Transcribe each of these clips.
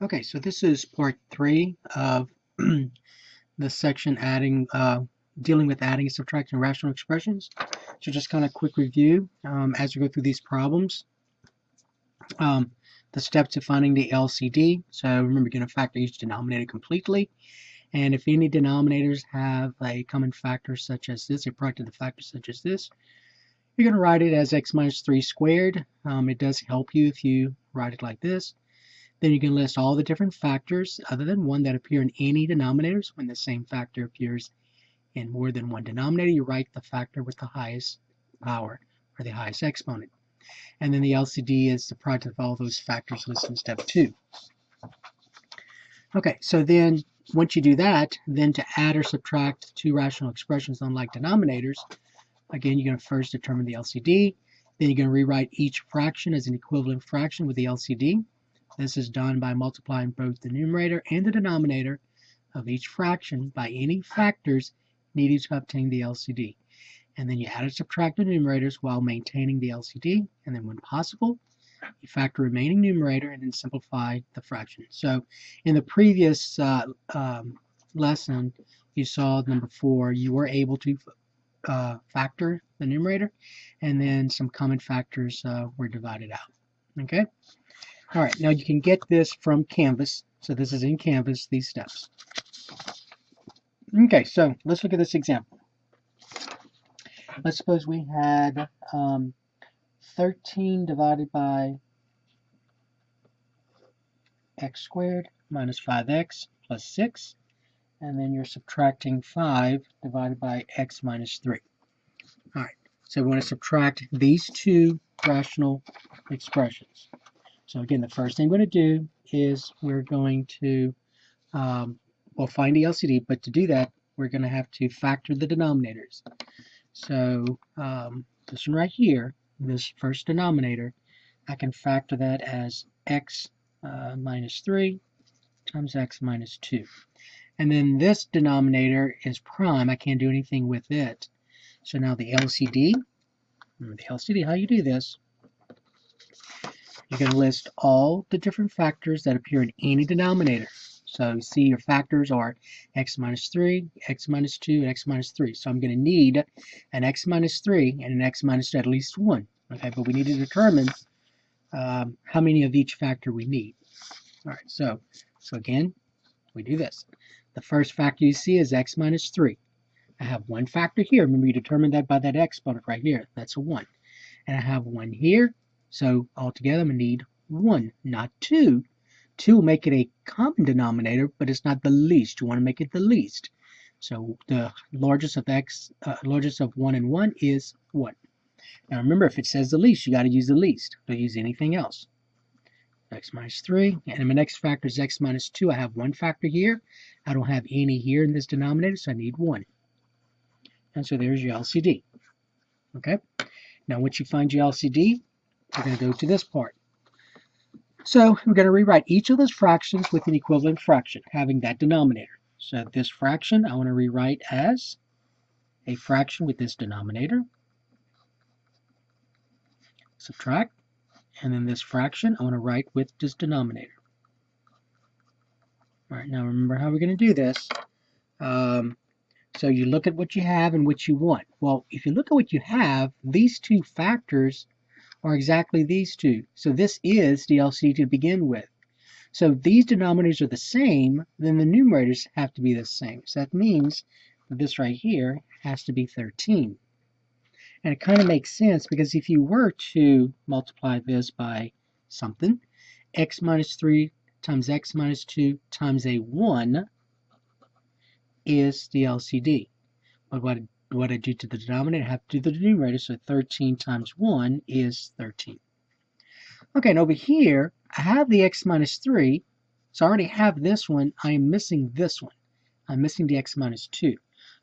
Okay, so this is part 3 of the section dealing with adding and subtracting rational expressions. So just kind of quick review as we go through these problems. The steps to finding the LCD. So remember, you're going to factor each denominator completely. And if any denominators have a common factor such as this, a product of the factors such as this, you're going to write it as x minus 3 squared. It does help you if you write it like this. Then you can list all the different factors other than one that appear in any denominators. When the same factor appears in more than one denominator, you write the factor with the highest power or the highest exponent. And then the LCD is the product of all those factors listed in step 2. Okay, so then once you do that, then to add or subtract two rational expressions on like denominators, again, you're going to first determine the LCD. Then you're going to rewrite each fraction as an equivalent fraction with the LCD. This is done by multiplying both the numerator and the denominator of each fraction by any factors needed to obtain the LCD. And then you add or subtract the numerators while maintaining the LCD. And then when possible, you factor remaining numerator and then simplify the fraction. So in the previous lesson, you saw number 4, you were able to factor the numerator, and then some common factors were divided out. Okay? All right, now you can get this from Canvas. So this is in Canvas, these steps. Okay, so let's look at this example. Let's suppose we had 13 divided by x squared minus 5x plus 6, and then you're subtracting 5 divided by x minus 3. All right, so we want to subtract these two rational expressions. So again, the first thing we're going to do is we're going to, find the LCD, but to do that, we're going to have to factor the denominators. So this one right here, this first denominator, I can factor that as x minus 3 times x minus 2. And then this denominator is prime. I can't do anything with it. So now the LCD, how you do this, you're going to list all the different factors that appear in any denominator. So you see your factors are x minus 3, x minus 2, and x minus 3. So I'm going to need an x minus 3 and an x minus 2, at least one. Okay, but we need to determine how many of each factor we need. All right, so again, we do this. The first factor you see is x minus 3. I have one factor here. Remember, you determined that by that exponent right here. That's a 1. And I have one here. So altogether, I'm going to need 1, not 2. 2 will make it a common denominator, but it's not the least. You want to make it the least. So the largest of 1 and 1 is 1. Now remember, if it says the least, you got to use the least. Don't use anything else. X minus 3, and my next factor is x minus 2. I have one factor here. I don't have any here in this denominator, so I need 1. And so there's your LCD. Okay? Now once you find your LCD, we're going to go to this part. So we're going to rewrite each of those fractions with an equivalent fraction, having that denominator. So this fraction I want to rewrite as a fraction with this denominator. Subtract. And then this fraction I want to write with this denominator. All right, now remember how we're going to do this. So you look at what you have and what you want. Well, if you look at what you have, these two factors are exactly these two. So this is the LCD to begin with. So these denominators are the same, then the numerators have to be the same. So that means that this right here has to be 13. And it kind of makes sense because if you were to multiply this by something, x minus 3 times x minus 2 times a 1 is the LCD. But what I do to the denominator, I have to do the numerator, so 13 times 1 is 13. Okay, and over here, I have the x minus 3, so I already have this one. I am missing this one. I'm missing the x minus 2.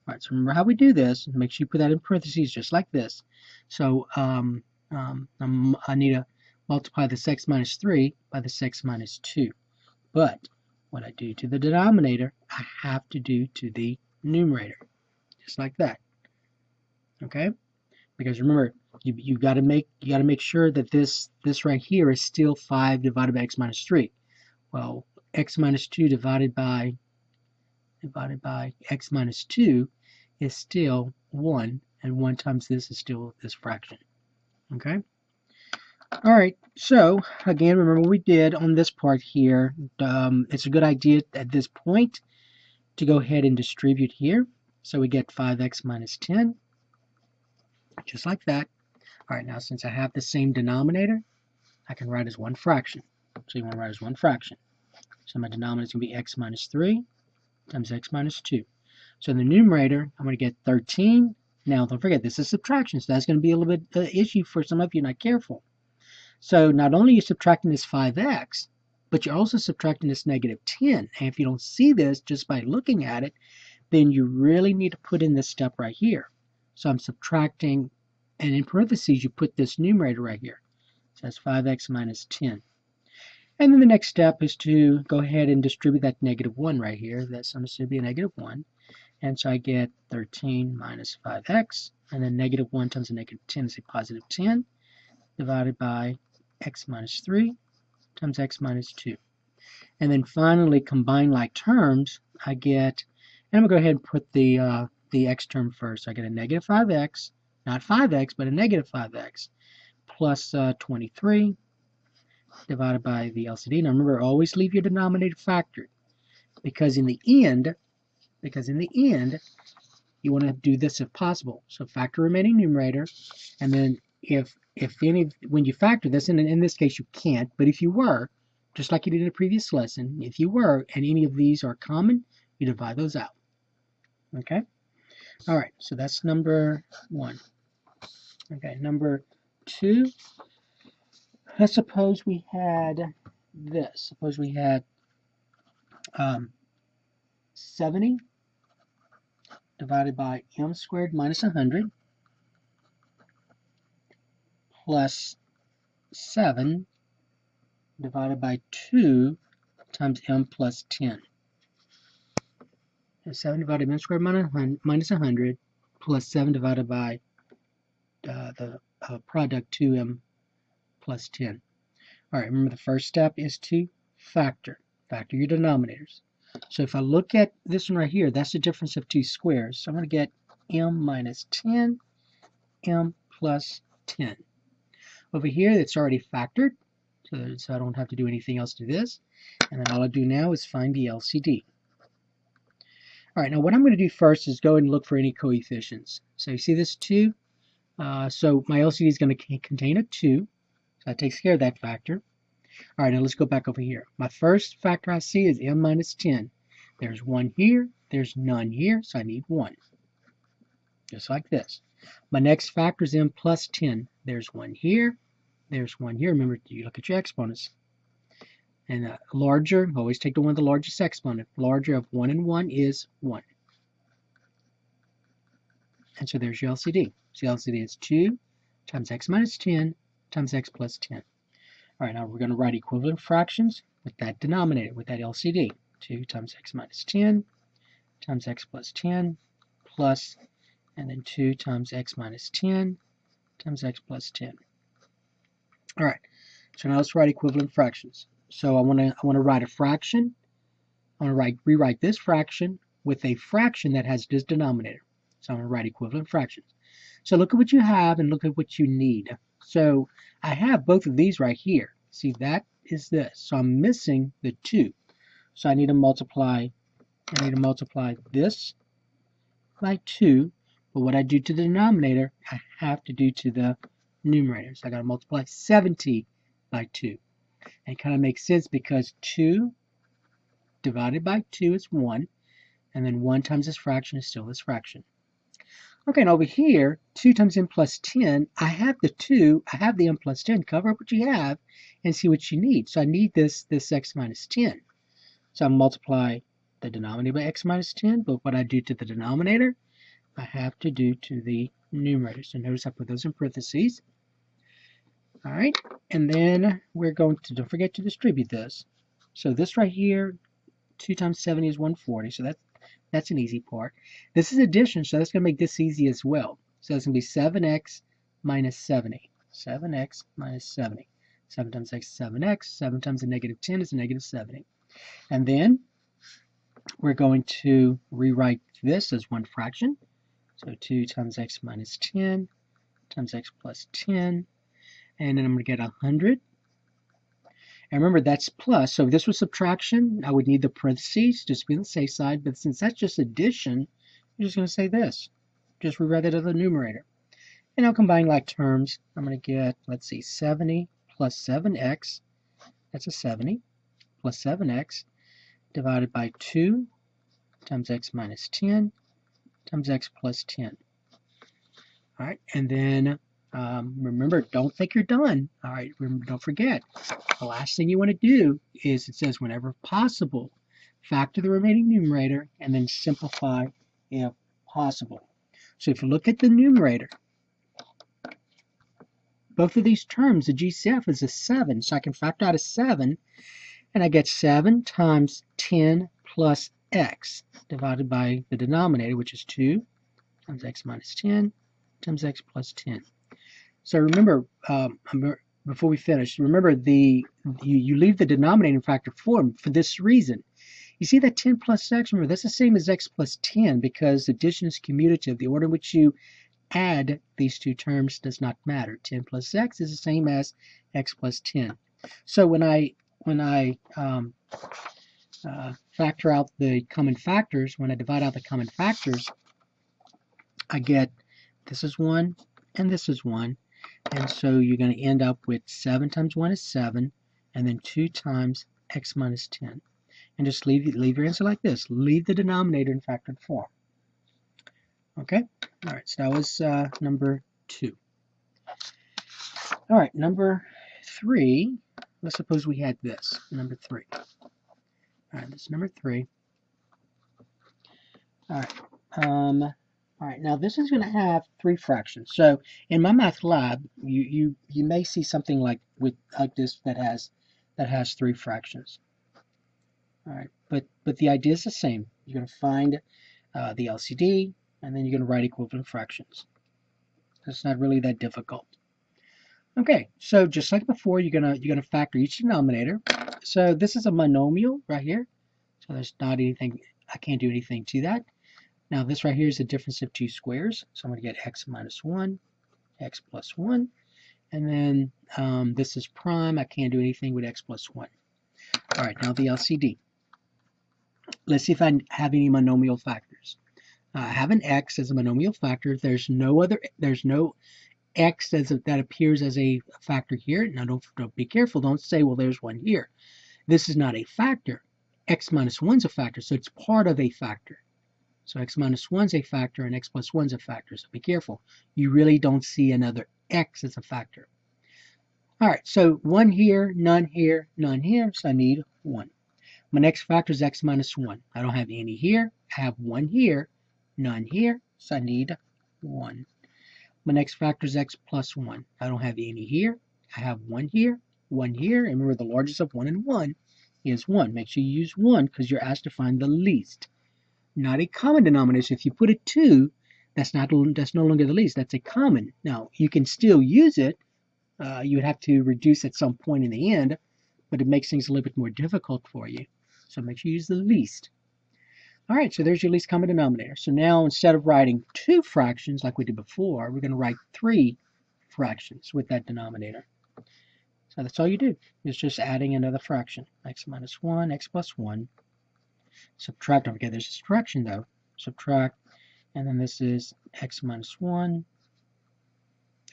All right, so remember how we do this. Make sure you put that in parentheses just like this. So I need to multiply this x minus 3 by this x minus 2. But what I do to the denominator, I have to do to the numerator, just like that. Okay? Because remember, you got to make sure that this right here is still 5 divided by x minus 3. Well, x minus 2 divided by x minus 2 is still 1, and 1 times this is still this fraction. Okay? Alright, so again, remember what we did on this part here. It's a good idea at this point to go ahead and distribute here. So we get 5x minus 10, just like that. Alright, now since I have the same denominator, I can write as one fraction. So you want to write as one fraction. So my denominator is going to be x minus 3 times x minus 2. So in the numerator, I'm going to get 13. Now, don't forget, this is subtraction, so that's going to be a little bit of an issue for some of you not careful. So not only are you subtracting this 5x, but you're also subtracting this negative 10. And if you don't see this just by looking at it, then you really need to put in this step right here. So I'm subtracting, and in parentheses, you put this numerator right here. So that's 5x minus 10. And then the next step is to go ahead and distribute that negative 1 right here. That's going to be a negative 1. And so I get 13 minus 5x, and then negative 1 times a negative 10 is a positive 10, divided by x minus 3 times x minus 2. And then finally, combine like terms, I get, and I'm going to go ahead and put the x term first. So I get a negative 5x, not 5x, but a negative 5x, plus 23, divided by the LCD. Now remember, always leave your denominator factored, because in the end, you want to do this if possible. So factor remaining numerator, and then when you factor this, and in this case you can't, but if you were, just like you did in the previous lesson, if you were, and any of these are common, you divide those out. Okay? All right, so that's number 1. Okay, number 2. Let's suppose we had this. Suppose we had 70 divided by m squared minus 100 plus 7 divided by 2 times m plus 10. And 7 divided by m squared minus 100 plus 7 divided by the product 2m plus 10. All right, remember the first step is to factor. Factor your denominators. So if I look at this one right here, that's the difference of two squares. So I'm going to get m minus 10, m plus 10. Over here, it's already factored, so I don't have to do anything else to this. And then all I do now is find the LCD. All right, now what I'm going to do first is go and look for any coefficients. So you see this 2? So my LCD is going to contain a 2. So that takes care of that factor. All right, now let's go back over here. My first factor I see is m minus 10. There's 1 here, there's none here, so I need 1. Just like this. My next factor is m plus 10. There's 1 here, there's 1 here. Remember, you look at your exponents. And larger, always take the one with the largest exponent. Larger of 1 and 1 is 1. And so there's your LCD. So LCD is 2 times x minus 10 times x plus 10. All right, now we're going to write equivalent fractions with that denominator, with that LCD. 2 times x minus 10 times x plus 10 plus, and then 2 times x minus 10 times x plus 10. All right, so now let's write equivalent fractions. So I want to write a fraction. I want to rewrite this fraction with a fraction that has this denominator. So I'm going to write equivalent fractions. So look at what you have and look at what you need. So I have both of these right here. See, that is this. So I'm missing the 2. So I need to multiply this by 2. But what I do to the denominator, I have to do to the numerator. So I got to multiply 70 by 2. And it kind of makes sense because 2 divided by 2 is 1. And then 1 times this fraction is still this fraction. Okay, and over here, 2 times m plus 10, I have the 2, I have the m plus 10, cover up what you have, and see what you need. So I need this x minus 10. So I multiply the denominator by x minus 10, but what I do to the denominator, I have to do to the numerator. So notice I put those in parentheses. All right, and then we're going to, don't forget to distribute this. So this right here, 2 times 70 is 140, so that's an easy part. This is addition, so that's going to make this easy as well. So it's going to be 7x minus 70. 7x minus 70. 7 times x is 7x. 7 times a negative 10 is a negative 70. And then we're going to rewrite this as one fraction. So 2 times x minus 10 times x plus 10. And then I'm going to get 100. And remember, that's plus. So if this was subtraction, I would need the parentheses just to be on the safe side. But since that's just addition, I'm just going to say this. Just rewrite it as a numerator. And I'll combine like terms. I'm going to get, let's see, 70 plus 7x. That's a 70 plus 7x divided by 2 times x minus 10 times x plus 10. All right, and then remember, don't think you're done. All right, remember, don't forget. The last thing you want to do is, it says whenever possible, factor the remaining numerator and then simplify if possible. So if you look at the numerator, both of these terms, the GCF is a 7, so I can factor out a 7, and I get 7 times 10 plus x divided by the denominator, which is 2 times x minus 10 times x plus 10. So remember, before we finish, remember you leave the denominator in factor form for this reason. You see that 10 plus x, remember that's the same as x plus 10 because addition is commutative. The order in which you add these two terms does not matter. 10 plus x is the same as x plus 10. So when I factor out the common factors, when I divide out the common factors, I get this is 1 and this is 1. And so you're going to end up with 7 times 1 is 7, and then 2 times x minus 10. And just leave your answer like this. Leave the denominator in factored form. Okay? All right, so that was number 2. All right, number 3. Let's suppose we had this, number 3. All right, this is number 3. All right. All right, now this is going to have 3 fractions. So in my math lab, you may see something like this that has 3 fractions. All right, but the idea is the same. You're going to find the LCD, and then you're going to write equivalent fractions. It's not really that difficult. Okay, so just like before, you're gonna factor each denominator. So this is a monomial right here. So there's not anything, I can't do anything to that. Now this right here is the difference of 2 squares. So I'm going to get x minus 1, x plus 1. And then this is prime. I can't do anything with x plus 1. All right, now the LCD. Let's see if I have any monomial factors. I have an x as a monomial factor. There's no x that appears as a factor here. Now don't be careful. Don't say, well, there's one here. This is not a factor. X minus 1 is a factor, so it's part of a factor. So x minus 1 is a factor and x plus 1 is a factor, so be careful. You really don't see another x as a factor. All right, so 1 here, none here, none here, so I need 1. My next factor is x minus 1. I don't have any here. I have 1 here, none here, so I need 1. My next factor is x plus 1. I don't have any here. I have 1 here, 1 here, and remember the largest of 1 and 1 is 1. Make sure you use 1 because you're asked to find the least. Not a common denominator. So if you put a 2, that's no longer the least. That's a common. Now, you can still use it. You would have to reduce at some point in the end, but it makes things a little bit more difficult for you. So make sure you use the least. All right, so there's your least common denominator. So now instead of writing 2 fractions like we did before, we're going to write 3 fractions with that denominator. So that's all you do. It's just adding another fraction. X minus 1, x plus 1. Subtract, don't forget there's a subtraction though. Subtract, and then this is x minus 1.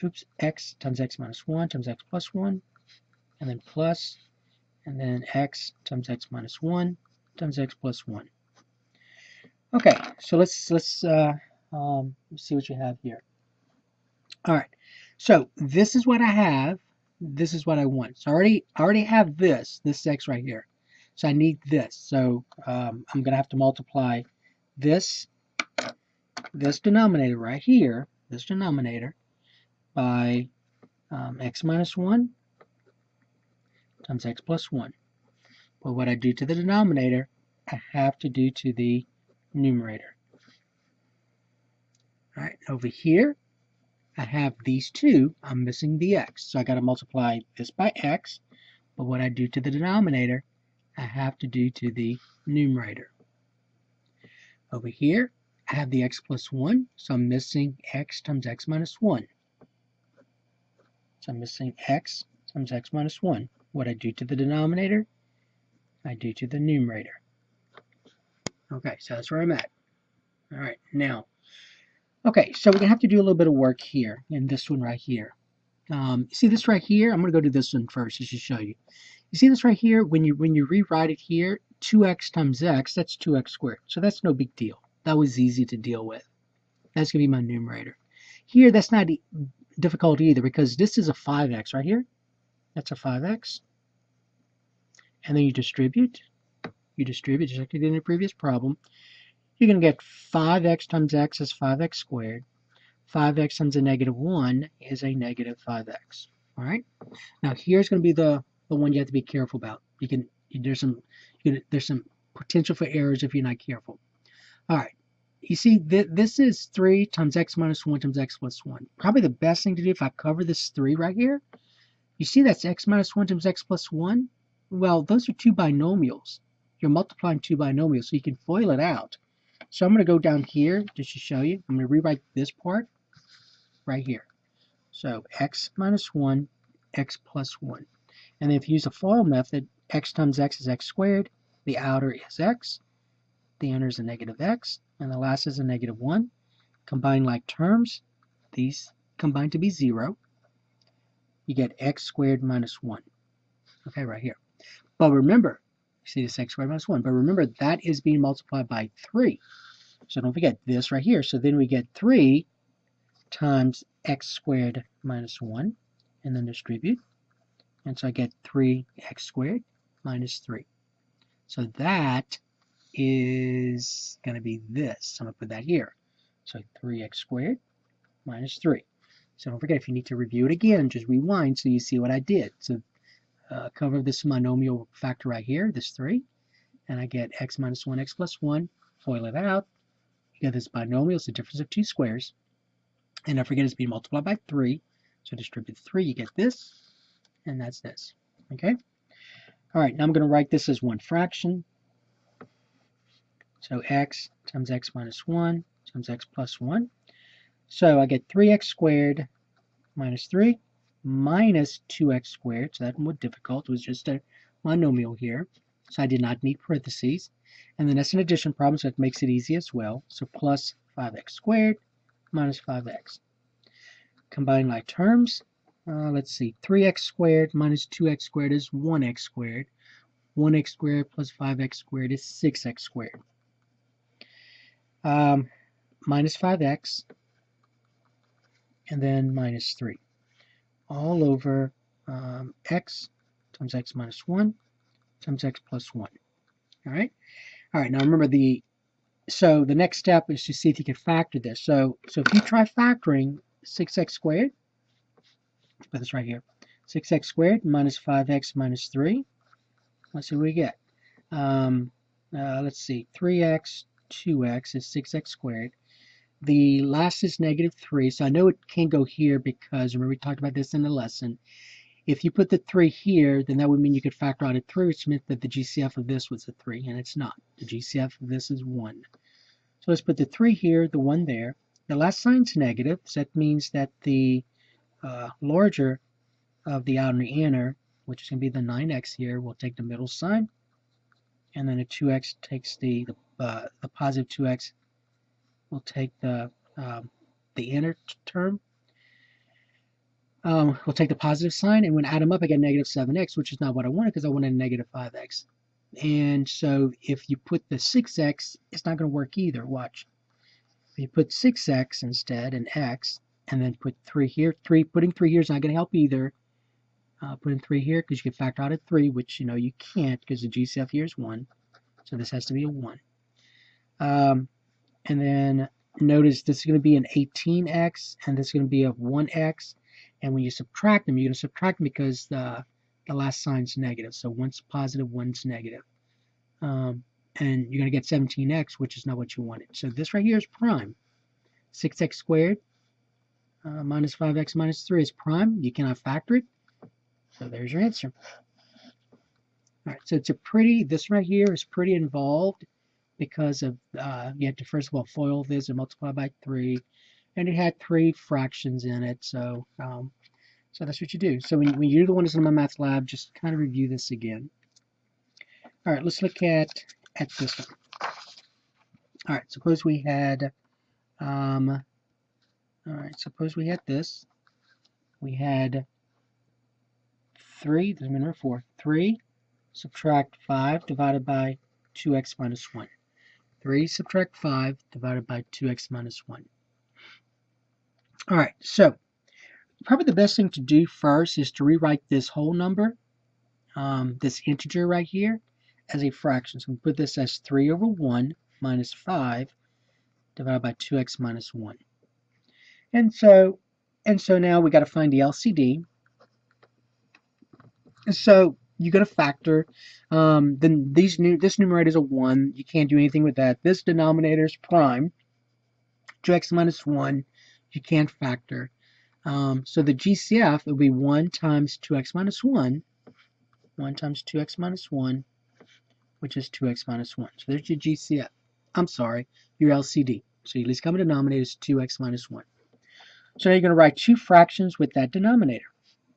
Oops, x times x minus 1 times x plus 1. And then plus, and then x times x minus 1 times x plus 1. Okay, so let's see what you have here. All right, so this is what I have. This is what I want. So I already have this x right here. So I need this. So I'm going to have to multiply this denominator right here, this denominator, by x minus 1 times x plus 1. But what I do to the denominator, I have to do to the numerator. All right, over here, I have these 2. I'm missing the x. So I got to multiply this by x. But what I do to the denominator, I have to do to the numerator. Over here, I have the x plus 1, so I'm missing x times x minus 1. So I'm missing x times x minus 1. What I do to the denominator, I do to the numerator. Okay, so that's where I'm at. All right, now, okay, so we're going to have to do a little bit of work here in this one right here. See this right here? I'm going to go to this one first just to show you. You see this right here? When you rewrite it here, 2x times x, that's 2x squared. So that's no big deal. That was easy to deal with. That's going to be my numerator. Here, that's not difficult either because this is a 5x right here. That's a 5x. And then you distribute. You distribute just like you did in the previous problem. You're going to get 5x times x is 5x squared. 5x times a negative 1 is a negative 5x. All right. Now here's going to be the one you have to be careful about. There's some potential for errors if you're not careful. All right. You see, this is 3 times x minus 1 times x plus 1. Probably the best thing to do if I cover this 3 right here. You see that's x minus 1 times x plus 1? Well, those are two binomials. You're multiplying two binomials, so you can FOIL it out. So I'm going to go down here just to show you. I'm going to rewrite this part right here. So x minus 1, x plus 1. And then if you use the FOIL method, x times x is x squared. The outer is x. The inner is a negative x. And the last is a negative 1. Combine like terms. These combine to be 0. You get x squared minus 1. Okay, right here. But remember, you see this x squared minus 1. But remember, that is being multiplied by 3. So don't forget this right here. So then we get 3 times x squared minus 1. And then distribute. And so I get 3x squared minus 3. So that is going to be this. I'm going to put that here. So 3x squared minus 3. So don't forget, if you need to review it again, just rewind so you see what I did. So cover this monomial factor right here, this 3. And I get x minus 1, x plus 1. FOIL it out. You get this binomial. It's the difference of two squares. And don't forget, it's being multiplied by 3. So distribute 3. You get this. And that's this. Okay? All right, now I'm going to write this as one fraction. So x times x minus 1 times x plus 1. So I get 3x squared minus 3 minus 2x squared. So that's more difficult. It was just a monomial here. So I did not need parentheses. And then that's an addition problem, so it makes it easy as well. So plus 5x squared minus 5x. Combine like terms. Let's see, 3x squared minus 2x squared is 1x squared. 1x squared plus 5x squared is 6x squared. Minus 5x, and then minus 3. All over x times x minus 1 times x plus 1. All right? All right, now remember the next step is to see if you can factor this. So if you try factoring 6x squared, put this right here. 6x squared minus 5x minus 3. Let's see what we get. Let's see. 3x, 2x is 6x squared. The last is negative 3. So I know it can't go here because, remember we talked about this in the lesson. If you put the 3 here, then that would mean you could factor out a 3, which meant that the GCF of this was a 3, and it's not. The GCF of this is 1. So let's put the 3 here, the 1 there. The last sign's negative, so that means that the larger of the outer and the inner, which is going to be the 9x here, will take the middle sign, and then the 2x takes the positive 2x will take the inner term. We'll take the positive sign, and when I add them up, I get negative 7x, which is not what I wanted because I wanted a negative 5x. And so if you put the 6x, it's not going to work either. Watch. If you put 6x instead and x, and then put 3 here, putting 3 here is not going to help either. Putting 3 here because you can factor out a 3, which you can't because the GCF here is 1. So this has to be a 1. And then notice this is going to be an 18x, and this is going to be a 1x. And when you subtract them, you're going to subtract them because the last sign's negative. So one's positive, one's negative. And you're going to get 17x, which is not what you wanted. So this right here is prime. 6x squared minus 5x minus 3 is prime. You cannot factor it. So there's your answer. All right, so this right here is pretty involved because of you have to first of all FOIL this and multiply by 3, and it had 3 fractions in it. So so that's what you do. So when you do the one that's in my math lab, just kind of review this again. All right, let's look at this one. All right, suppose we had all right, suppose we had this. We had 3, there's number 4. 3 subtract 5 divided by 2x minus 1. 3 subtract 5 divided by 2x minus 1. All right, so probably the best thing to do first is to rewrite this whole number, this integer right here, as a fraction. So we put this as 3 over 1 minus 5 divided by 2x minus 1. And so now we got to find the LCD. And so you're going to factor. Then this numerator is a 1. You can't do anything with that. This denominator is prime. 2x minus 1. You can't factor. So the GCF will be 1 times 2x minus 1. 1 times 2x minus 1, which is 2x minus 1. So there's your GCF. I'm sorry, your LCD. So your least common denominator is 2x minus 1. So now you're going to write 2 fractions with that denominator,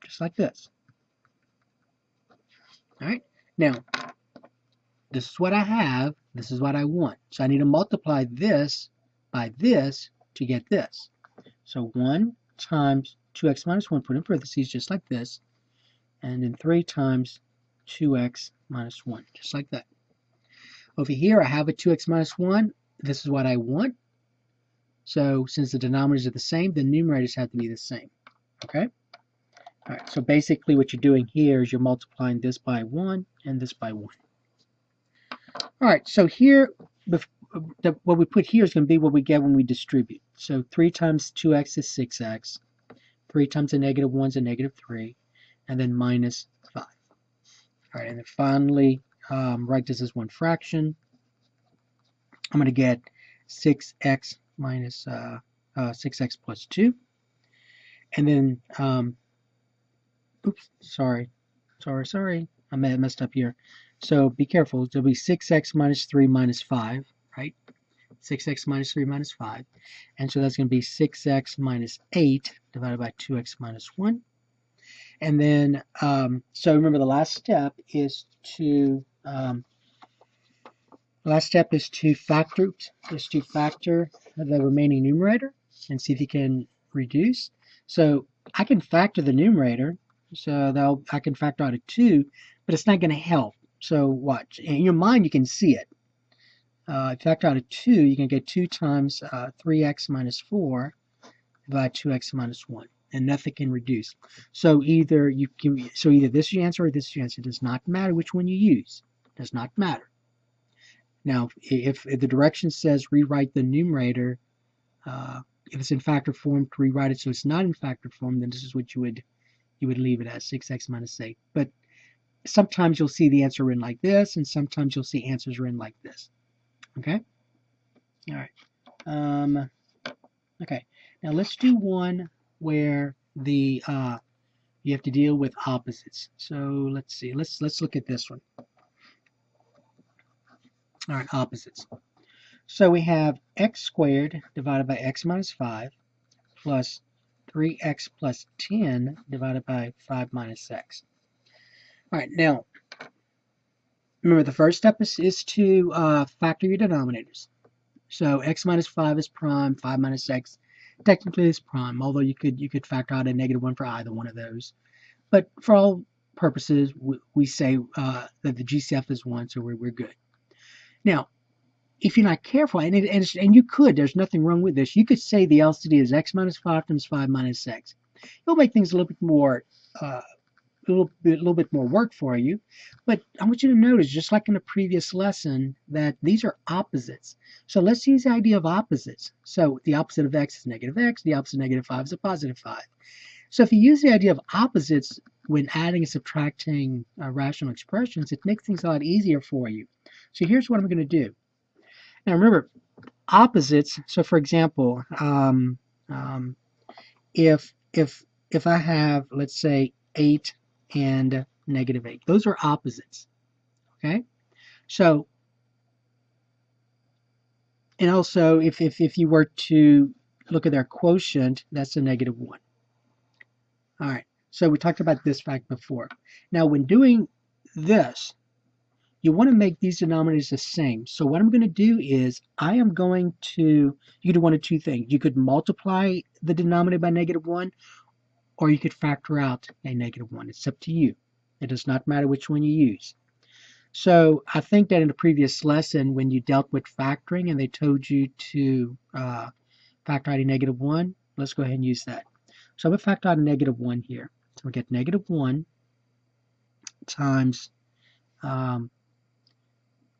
just like this. All right. Now, this is what I have. This is what I want. So I need to multiply this by this to get this. So 1 times 2x minus 1, put in parentheses, just like this. And then 3 times 2x minus 1, just like that. Over here, I have a 2x minus 1. This is what I want. So since the denominators are the same, the numerators have to be the same. Okay? All right, so basically what you're doing here is you're multiplying this by 1 and this by 1. All right, so here, what we put here is going to be what we get when we distribute. So 3 times 2x is 6x. 3 times a negative 1 is a negative 3. And then minus 5. All right, and then finally, write this as one fraction. I'm going to get 6x minus 6x plus 2. And then, oops, sorry. I may have messed up here. So be careful. There'll be 6x minus 3 minus 5, right? 6x minus 3 minus 5. And so that's going to be 6x minus 8 divided by 2x minus 1. And then, so remember the last step is to factor the remaining numerator and see if you can reduce. So I can factor the numerator, so I can factor out a 2, but it's not going to help. So watch. In your mind, you can see it. If you factor out a 2, you can get 2 times 3x minus 4 divided by 2x minus 1. And nothing can reduce. So either this is your answer or this is your answer. It does not matter which one you use. It does not matter. Now, if the direction says rewrite the numerator, if it's in factor form, to rewrite it so it's not in factor form, then this is what you would leave it as 6x minus 8. But sometimes you'll see the answer written like this, and sometimes you'll see answers written like this. Okay. All right. Okay. Now let's do one where you have to deal with opposites. So let's see. Let's look at this one. All right, opposites. So we have x squared divided by x minus 5 plus 3x plus 10 divided by 5 minus x. All right, now remember the first step is to factor your denominators. So x minus 5 is prime, 5 minus x technically is prime, although you could factor out a negative 1 for either one of those. But for all purposes, we say that the GCF is 1, so we're good. Now, if you're not careful, and you could, there's nothing wrong with this, you could say the LCD is x minus 5 times 5 minus x. It'll make things a little bit more work for you, but I want you to notice, just like in the previous lesson, that these are opposites. So let's use the idea of opposites. So the opposite of x is negative x, the opposite of negative 5 is a positive 5. So if you use the idea of opposites when adding and subtracting rational expressions, it makes things a lot easier for you. So here's what I'm going to do. Now remember, opposites, so for example, if I have, let's say, 8 and negative 8, those are opposites. Okay, so, and also if you were to look at their quotient, that's a negative 1. All right, so we talked about this fact before. Now when doing this, you want to make these denominators the same. So what I'm going to do is I am going to, you could do one of two things. You could multiply the denominator by negative 1, or you could factor out a negative 1. It's up to you. It does not matter which one you use. So I think that in the previous lesson, when you dealt with factoring and they told you to factor out a negative 1, let's go ahead and use that. So I'm going to factor out a negative 1 here. So we get negative 1 times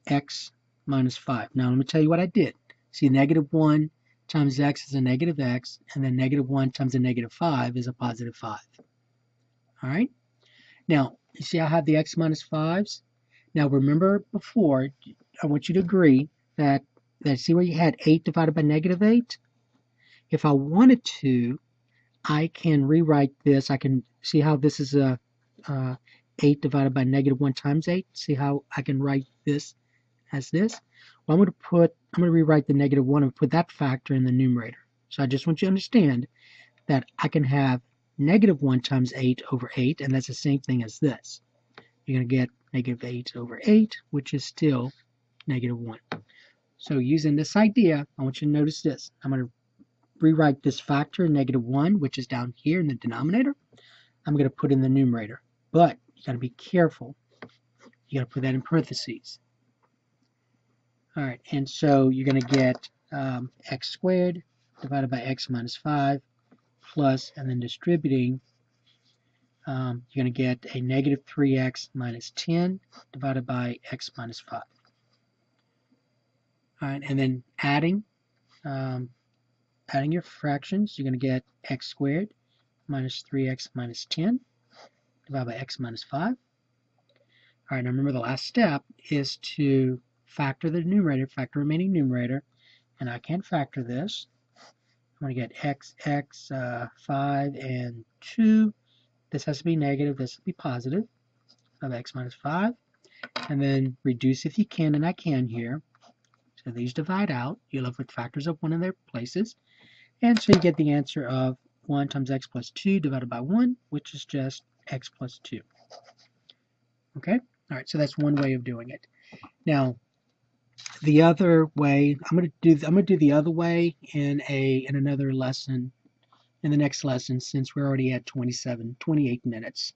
x minus 5. Now let me tell you what I did. See, negative 1 times x is a negative x, and then negative 1 times a negative 5 is a positive 5. All right? Now, you see I have the x minus 5s? Now remember before, I want you to agree that see where you had 8 divided by negative 8? If I wanted to, I can rewrite this. I can see how this is a 8 divided by negative 1 times 8. See how I can write this as this? Well, I'm going to rewrite the negative 1 and put that factor in the numerator. So I just want you to understand that I can have negative 1 times 8 over 8, and that's the same thing as this. You're going to get negative 8 over 8, which is still negative 1. So using this idea, I want you to notice this. I'm going to rewrite this factor, negative 1, which is down here in the denominator. I'm going to put in the numerator. But you got to be careful. You got to put that in parentheses. All right, and so you're going to get x squared divided by x minus 5 plus, and then distributing, you're going to get a negative 3x minus 10 divided by x minus 5. All right, and then adding your fractions, you're going to get x squared minus 3x minus 10 divided by x minus 5. All right, now remember the last step is to factor the numerator, factor remaining numerator, and I can factor this. I'm going to get x, 5, and 2. This has to be negative, this will be positive, of x minus 5. And then reduce if you can, and I can here. So these divide out. You're left with factors of 1 in their places. And so you get the answer of 1 times x plus 2 divided by 1, which is just x plus 2. Okay? All right, so that's one way of doing it. Now, the other way, I'm going to do the other way in another lesson, in the next lesson, since we're already at 28 minutes.